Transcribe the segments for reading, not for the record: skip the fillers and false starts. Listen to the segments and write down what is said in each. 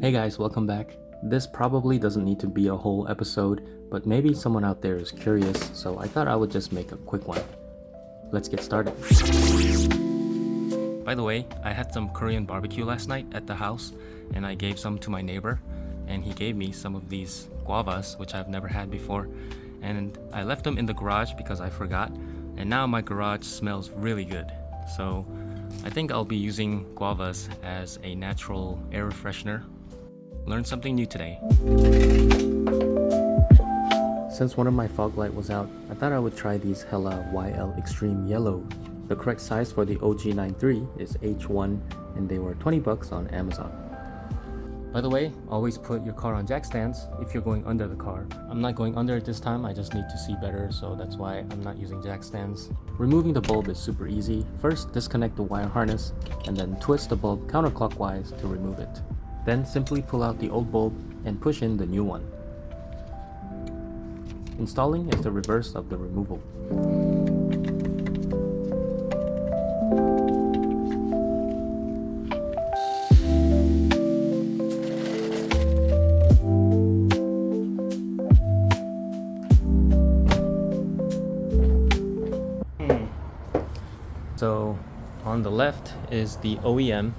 Hey guys, welcome back. This probably doesn't need to be a whole episode, but maybe someone out there is curious, so I thought I would just make a quick one. Let's get started. By the way, I had some Korean barbecue last night at the house, and I gave some to my neighbor, and he gave me some of these guavas, which I've never had before, and I left them in the garage because I forgot, and now my garage smells really good. So I think I'll be using guavas as a natural air freshener. Learned something new today. Since one of my Foglight was out, I thought I would try these Hella YL Extreme Yellow. The correct size for the OG93 is H1 and they were 20 bucks on Amazon. By the way, always put your car on jack stands if you're going under the car. I'm not going under it this time, I just need to see better, so that's why I'm not using jack stands. Removing the bulb is super easy. First, disconnect the wire harness and then twist the bulb counterclockwise to remove it. Then simply pull out the old bulb and push in the new one. Installing is the reverse of the removal. So on the left is the OEM,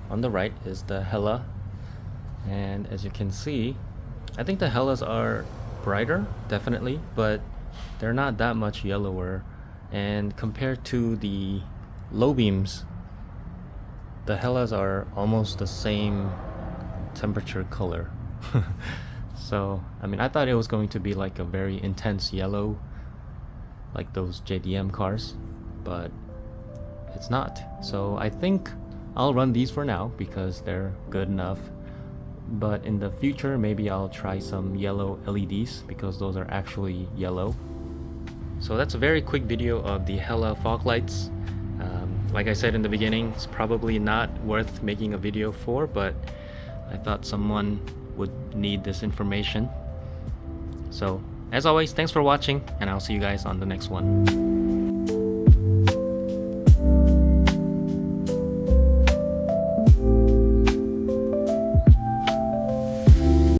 on the right is the Hella. And as you can see, I think the Hellas are brighter, definitely, but they're not that much yellower. And compared to the low beams, the Hellas are almost the same temperature color. So, I mean, I thought it was going to be like a very intense yellow, like those JDM cars, but it's not. So I think I'll run these for now because they're good enough. But in the future, maybe I'll try some yellow LEDs because those are actually yellow. So that's a very quick video of the Hella Foglights. Like I said in the beginning, it's probably not worth making a video for, but I thought someone would need this information. So as always, thanks for watching, and I'll see you guys on the next one.